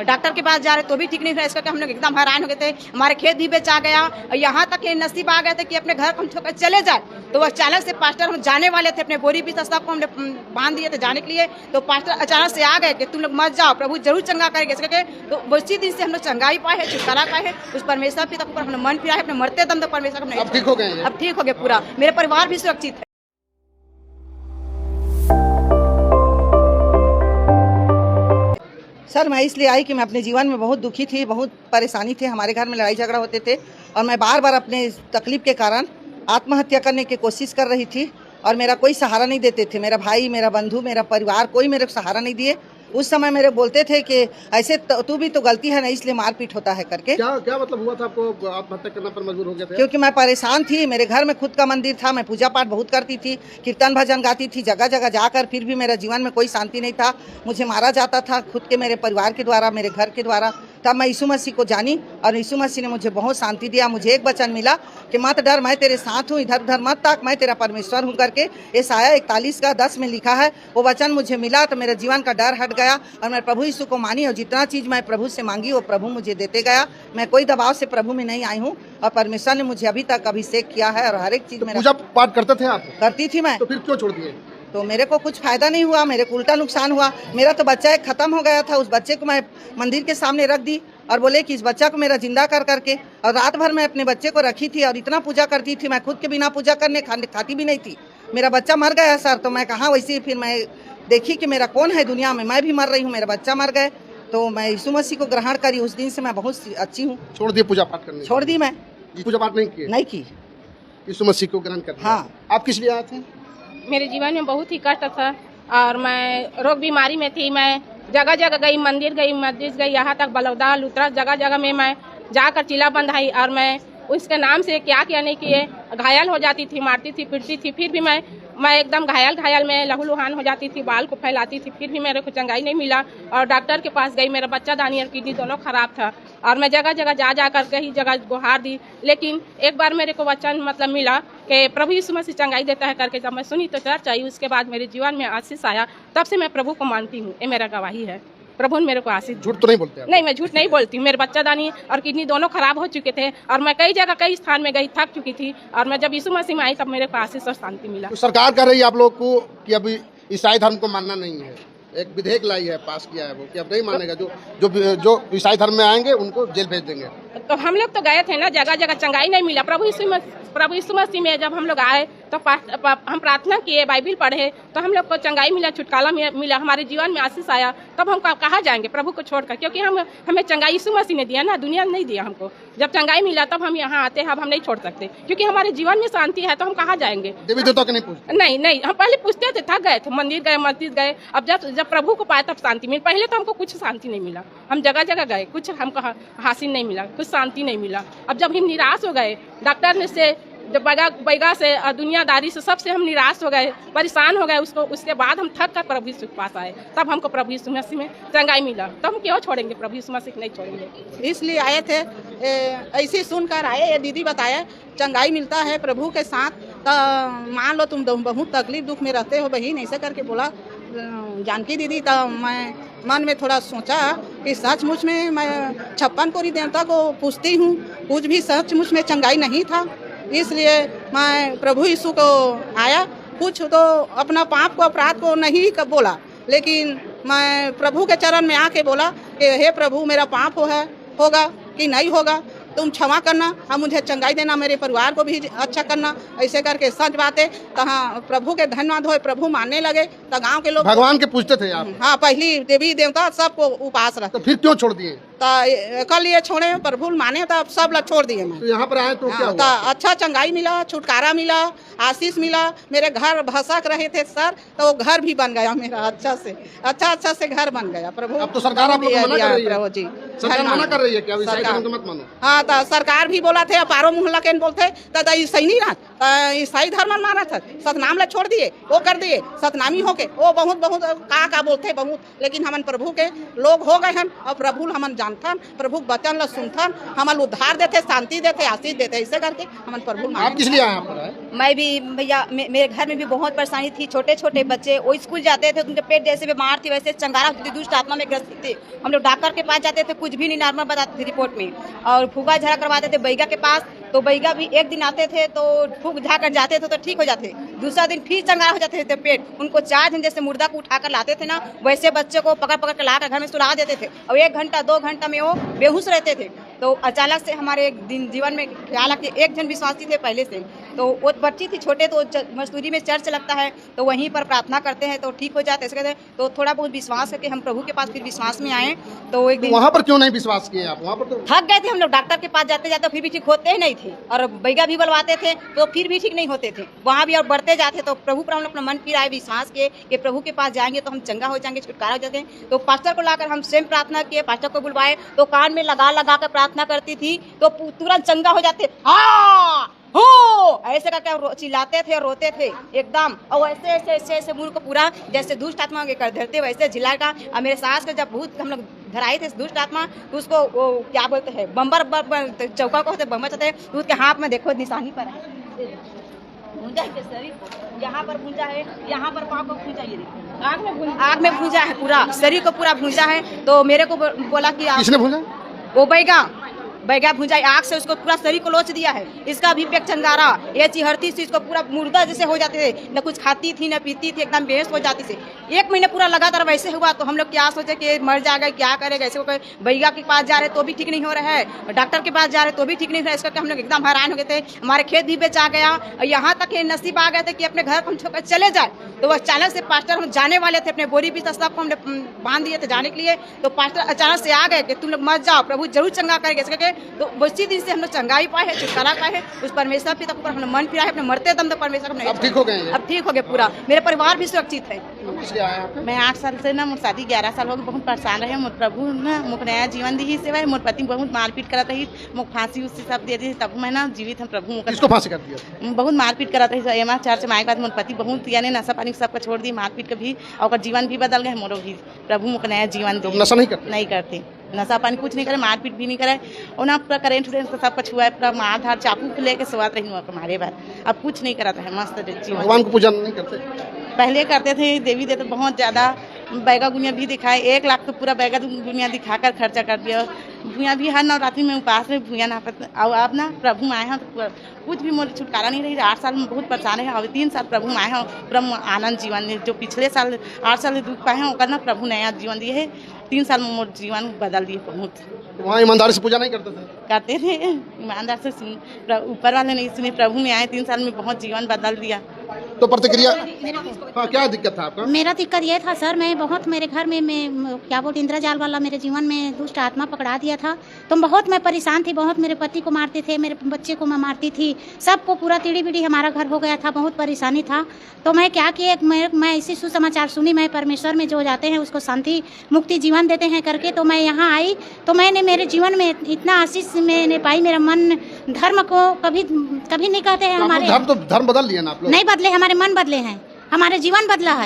Doctor के पास जा रहे तो भी ठीक नहीं हुआ। इसका हम लोग एकदम हैरान हो गए थे। हमारे खेत भी बेचा गया और यहाँ तक ये नसीब आ गए थे कि अपने घर हम छोड़कर चले जाए। तो वो अचानक से पास्टर हम जाने वाले थे, अपने बोरी भी सबको हमने बांध दिए थे जाने के लिए। तो पास्टर अचानक से आ गए कि तुम लोग मत जाओ, प्रभु जरूर चंगा करेंगे। इसके तो उसी दिन से हम लोग चंगाई पाए है, छुटकारा पाए है। उस परमेश्वर की तक हमने मन फिरा है, अपने मरते दम तक परमेश्वर को अब ठीक हो गए? अब ठीक हो गए पूरा, मेरे परिवार भी सुरक्षित है। सर, मैं इसलिए आई कि मैं अपने जीवन में बहुत दुखी थी, बहुत परेशानी थी। हमारे घर में लड़ाई झगड़ा होते थे और मैं बार बार अपने तकलीफ के कारण आत्महत्या करने की कोशिश कर रही थी और मेरा कोई सहारा नहीं देते थे। मेरा भाई, मेरा बंधु, मेरा परिवार, कोई मेरे को सहारा नहीं दिए। उस समय मेरे बोलते थे कि ऐसे तू भी तो गलती है ना, इसलिए मारपीट होता है करके। क्या मतलब हुआ था आपको आत्महत्या करना पर मजबूर हो गए थे? क्योंकि मैं परेशान थी। मेरे घर में खुद का मंदिर था, मैं पूजा पाठ बहुत करती थी, कीर्तन भजन गाती थी जगह जगह जाकर, फिर भी मेरा जीवन में कोई शांति नहीं था। मुझे मारा जाता था खुद के, मेरे परिवार के द्वारा, मेरे घर के द्वारा। तब मैं यीशु मसीह को जानी और यीशु मसीह ने मुझे बहुत शांति दिया। मुझे एक वचन मिला कि मत डर, मैं तेरे साथ हूँ, इधर उधर मत ताक, मैं तेरा परमेश्वर हूँ करके। यशायाह 41:10 में लिखा है। वो वचन मुझे मिला तो मेरे जीवन का डर हट गया और मैं प्रभु यीशु को मानी और जितना चीज़ मैं प्रभु से मांगी वो प्रभु मुझे देते गया। मैं कोई दबाव से प्रभु में नहीं आई हूँ और परमेश्वर ने मुझे अभी तक अभिषेक किया है और हर एक चीज़ मेरा। पूजा पाठ करते थे आप? करती थी मैं। तो फिर क्यों छोड़ दिए? तो मेरे को कुछ फायदा नहीं हुआ, मेरे को उल्टा नुकसान हुआ। मेरा तो बच्चा एक खत्म हो गया था, उस बच्चे को मैं मंदिर के सामने रख दी और बोले कि इस बच्चा को मेरा जिंदा कर करके। और रात भर मैं अपने बच्चे को रखी थी और इतना पूजा करती थी, मैं खुद के बिना पूजा करने खाती भी नहीं थी। मेरा बच्चा मर गया सर, तो मैं कहाँ वैसे। फिर मैं देखी कि मेरा कौन है दुनिया में, मैं भी मर रही हूँ, मेरा बच्चा मर गए। तो मैं यीशु मसीह को ग्रहण करी। उस दिन से मैं बहुत अच्छी हूँ। छोड़ दिए पूजा पाठ करने? छोड़ दी मैं, पूजा पाठ नहीं की। यीशु मसीह को ग्रहण कर। हाँ। आप किस लिए आए थे? मेरे जीवन में बहुत ही कष्ट था और मैं रोग बीमारी में थी। मैं जगह जगह गई, मंदिर गई, मस्जिद गई, यहाँ तक बलौदा लुतरा जगह जगह में मैं जाकर चिल्ला बंधाई और मैं उसके नाम से क्या नहीं किए। घायल हो जाती थी, मारती थी, पीटती थी, फिर भी मैं एकदम घायल में लहूलुहान हो जाती थी, बाल को फैलाती थी, फिर भी मेरे को चंगाई नहीं मिला। और डॉक्टर के पास गई, मेरा बच्चा दानी और किडनी दोनों खराब था और मैं जगह जगह जा कर कई जगह गुहार दी। लेकिन एक बार मेरे को वचन मतलब मिला कि प्रभु यीशु मसीह चंगाई देता है करके। जब मैं सुनी तो चर्च आई, उसके बाद मेरे जीवन में आशीष आया। तब से मैं प्रभु को मानती हूँ, ये मेरा गवाही है। प्रभु ने मेरे को आशीष। झूठ तो नहीं बोलते आप? नहीं, मैं झूठ नहीं बोलती हूँ। मेरे बच्चा दानी और किडनी दोनों खराब हो चुके थे और मैं कई जगह कई स्थान में गई, थक चुकी थी और मैं जब यीशु मसीह में आई तब मेरे को आशीष और शांति मिला। तो सरकार कह रही है आप लोग को कि अभी ईसाई धर्म को मानना नहीं है, एक विधेयक लाई है, पास किया है वो कि अब नहीं मानेगा, जो ईसाई धर्म में आएंगे उनको जेल भेज देंगे। तो हम लोग तो गए थे ना, जगह जगह चंगाई नहीं मिला। प्रभु यीशु मसीह में जब हम लोग आए तो हम प्रार्थना किए, बाइबिल पढ़े, तो हम लोग को चंगाई मिला, छुटकारा मिला, हमारे जीवन में आशीष आया। तब हम कहाँ जाएंगे प्रभु को छोड़कर, क्योंकि हमें चंगाई यीशु मसीह ने दिया ना, दुनिया ने नहीं दिया हमको। जब चंगाई मिला तब हम यहाँ आते हैं, अब हम नहीं छोड़ सकते क्योंकि हमारे जीवन में शांति है। तो हम कहाँ जाएंगे? देवी देवता को नहीं पूछते? नहीं, हम पहले पूछते थे, थक गए थे, मंदिर गए, मस्जिद गए। अब जब प्रभु को पाए तब शांति मिली। पहले तो हमको कुछ शांति नहीं मिला, हम जगह जगह गए, कुछ हमको हासिल नहीं मिला, कुछ शांति नहीं मिला। अब जब हम निराश हो गए, डॉक्टर ने से जब बैगा से और दुनियादारी से सबसे हम निराश हो गए, परेशान हो गए, उसके बाद हम थक कर प्रभु यीशु के पास आए। तब हमको प्रभु यीशु मसीह में चंगाई मिला। तब हम क्यों छोड़ेंगे प्रभु यीशु मसीह? नहीं छोड़ेंगे। इसलिए आए थे, ऐसे सुनकर आए। ये दीदी बताया चंगाई मिलता है प्रभु के साथ। तो मान लो तुम बहुत तकलीफ दुख में रहते हो बहन, ऐसा करके बोला जानकी दीदी। तो मैं मन में थोड़ा सोचा कि सचमुच में मैं 56 कोरी देवता को पूछती हूँ, कुछ भी सचमुच में चंगाई नहीं था। इसलिए मैं प्रभु यीशु को आया। कुछ तो अपना पाप को, अपराध को नहीं बोला, लेकिन मैं प्रभु के चरण में आके बोला कि हे प्रभु, मेरा पाप होगा कि नहीं होगा, तुम क्षमा करना और मुझे चंगाई देना, मेरे परिवार को भी अच्छा करना। ऐसे करके सच बातें कहाँ प्रभु के धन्यवाद हो, प्रभु मानने लगे। तो गांव के लोग भगवान के पूछते थे आप? हाँ, पहली देवी देवता सबको उपास रखते। तो फिर क्यों छोड़ दिए? तो कल ये छोड़े, प्रभु माने तो सब लोग छोड़ दिए। मैं तो यहाँ पर आए तो क्या हुआ? तो अच्छा चंगाई मिला, छुटकारा मिला, आशीष मिला। मेरे घर भसक रहे थे सर, तो वो घर भी बन गया मेरा, अच्छा से घर बन गया। प्रभु अब तो सरकार आप लोग मना कर रही है। जी, सरकार मना कर रही है कि ईसाई धर्म को मत मानो। हाँ, तो सरकार भी बोला थे, पारो मोहल्ला के बोलते तो सही नहीं रहा, ईसाई धर्म माना था, सतनाम ला छोड़ दिए, वो कर दिए, सतनामी होके वो बहुत का बोलते बहुत। लेकिन हमन प्रभु के लोग हो गए हैं और प्रभु हमन जान मानथन, प्रभु वचन ला सुनथन, हमन उद्धार देते, शांति देते, आशीष देते, ऐसे करके हमन प्रभु आप किस लिए आए यहाँ पर आए? मैं भी भैया मेरे घर में भी बहुत परेशानी थी। छोटे छोटे बच्चे वो स्कूल जाते थे, उनके पेट जैसे बीमार थी वैसे चंगारा होती थी, दुष्ट आत्मा में ग्रसित थे। हम लोग डॉक्टर के पास जाते थे, कुछ भी नहीं नॉर्मल बताते थे रिपोर्ट में, और फूका झाड़ा करवाते थे बैगा के पास, तो बैगा भी एक दिन आते थे तो फूक झा कर जाते थे तो ठीक हो जाते, दूसरा दिन फिर चंगारा हो जाते थे पेट। उनको 4 दिन जैसे मुर्दा को उठा कर लाते थे ना, वैसे बच्चे को पकड़ पकड़ कर लाकर घर में सुला देते थे, और 1 घंटा 2 घंटा में वो बेहोश रहते थे। तो अचानक से हमारे एक दिन जीवन में ख्याल कि एक जन विश्वासी थे पहले से, तो वो बच्ची थी छोटे, तो मजदूरी में चर्च लगता है, तो वहीं पर प्रार्थना करते हैं तो ठीक हो जाते हैं। तो थोड़ा बहुत विश्वास करके हम प्रभु के पास फिर विश्वास में आए। तो एक दिन वहाँ पर क्यों नहीं विश्वास किए आप? वहाँ पर तो थक गए थे हम लोग, डॉक्टर के पास जाते जाते फिर भी ठीक होते ही नहीं थे, और बैगा भी बुलवाते थे तो फिर भी ठीक नहीं होते थे, वहाँ भी और बढ़ते जाते। तो प्रभु पर हम लोग अपना मन फिर आए, विश्वास किए कि प्रभु के पास जाएंगे तो हम चंगा हो जाएंगे, छुटकारा हो जाते हैं। तो पास्टर को लाकर हम स्वयं प्रार्थना किए, पास्टर को बुलवाए, तो कान में लगा लगा कर प्रार्थना करती थी, तो तुरंत चंगा हो जाते। हाँ हो ऐसे करके चिल्लाते थे और रोते थे एकदम, और ऐसे ऐसे ऐसे ऐसे मुंह को पूरा जैसे दुष्ट आत्मा कर धरते वैसे झिला का। और मेरे सास का जब भूत हम लोग धराए थे दुष्ट आत्मा, तो उसको वो क्या बोलते हैं बम्बर चौका को होते बम्बर चलते, तो उसके हाथ में देखो निशानी पर है, भूंजा है शरीर को, यहाँ पर भूंजा है, यहाँ पर पाँव को भूंजा, ये देखो आग में भूंजा है, पूरा शरीर को पूरा भूंजा है। तो मेरे को बोला कि किसने भूंजा? वो बैगा भूंजा, आग से उसको पूरा शरीर को लोच दिया है। इसका भी पेट चंगारा, ये चिहरती थी, इसको पूरा मुर्दा जैसे हो जाते थे, न कुछ खाती थी न पीती थी, एकदम बेहोश हो जाती थी। 1 महीने पूरा लगातार वैसे हुआ। तो हम लोग क्या सोचे कि मर जाएगा, क्या करेगा, ऐसे बैगा के पास जा रहे तो भी ठीक नहीं हो रहा है, डॉक्टर के पास जा रहे तो भी ठीक नहीं हो रहा है। इस करके हम लोग एकदम हैरान हो गए थे। हमारे खेत भी बेचा गया, यहाँ तक नसीब आ गए थे कि अपने घर हम छोड़कर चले जाए। तो वह अचानक से पास्टर, हम जाने वाले थे, अपने बोरी भी सबको हमने बांध दिए थे जाने के लिए, तो पास्टर अचानक से आ गए कि तुम लोग मत जाओ, प्रभु जरूर चंगा करेंगे। इस करके तो उसी दिन से हम लोग चंगाई पाए है, छुटकारा पाए है, उस परमेश्वर पिता पर हम मन फिरा है, अपने मरते दम तक परमेश्वर हमने अब ठीक हो गए हैं? अब ठीक हो गया पूरा, मेरे परिवार भी सुरक्षित है। किस लिए आए आप? मैं 8 साल से ना, मोर शादी 11 साल हो गए, बहुत परेशान रहे। मोर प्रभु ना मुख नया जीवन दी सेवा, मोर पति बहुत मारपीट करत रही, मुख फांसी उससे सब दे दी, तब मैं ना जीवित हम प्रभु मुख किसको फांसी कर दिया? बहुत मारपीट करत रही। एमा चर्च में आए बाद मोर पति बहुत यानी नशा पानी सबका छोड़ दी, मारपीट के भी, और जीवन भी बदल गए मोरो भी। प्रभु मुख नया जीवन दी। नशा नहीं करते? नहीं करते, नशा पानी कुछ नहीं करे, मारपीट भी नहीं करे, और ना पूरा करेंट उरेंट सब कुछ हुआ है, पूरा मार धार चाकू लेके स्वाद रही हुआ हमारे बाद। अब कुछ नहीं करता है, मस्त जीवन। भगवान को पूजा नहीं करते? पहले करते थे, देवी देवता बहुत ज़्यादा, बैगा गुनिया भी दिखाए, 1 लाख तो पूरा बैगा गुनिया दिखाकर खर्चा कर दिया। भूया भी हर नवरात्रि में उपास में भूया ना पता, और अब ना प्रभु आए हैं तो कुछ भी मोर छुटकारा नहीं रही। 8 साल में बहुत परेशान है, और 3 साल प्रभु आए हैं, पूरा आनंद जीवन में। जो पिछले साल 8 साल दुख पाए हैं, वो ना प्रभु नया जीवन दिए है। 3 साल में मोर जीवन बदल दिए बहुत। वहाँ ईमानदारी से पूजा नहीं करते थे? करते थे ईमानदार से, ऊपर वाले नहीं सुने, प्रभु में आए 3 साल में बहुत जीवन बदल दिया। तो प्रतिक्रिया, हाँ क्या दिक्कत था आपका? मेरा दिक्कत ये था सर, मैं बहुत, मेरे घर में मैं क्या बोलते इंद्रजाल वाला मेरे जीवन में दुष्ट आत्मा पकड़ा दिया था। तो बहुत मैं परेशान थी, बहुत मेरे पति को मारते थे, मेरे बच्चे को मैं मारती थी, सबको पूरा टीढ़ी बीढ़ी हमारा घर हो गया था, बहुत परेशानी था। तो मैं क्या किए, मैं ऐसी सुसमाचार सुनी, मैं परमेश्वर में जो जाते हैं उसको शांति मुक्ति जीवन देते हैं करके, तो मैं यहाँ आई। तो मैंने मेरे जीवन में इतना आशीष मैंने पाई, मेरा मन धर्म को कभी नहीं कहते हैं हमारे धर्म बदल लिया ना आप लोग? नहीं बदले, हमारे मन बदले हैं, हमारे जीवन बदला है।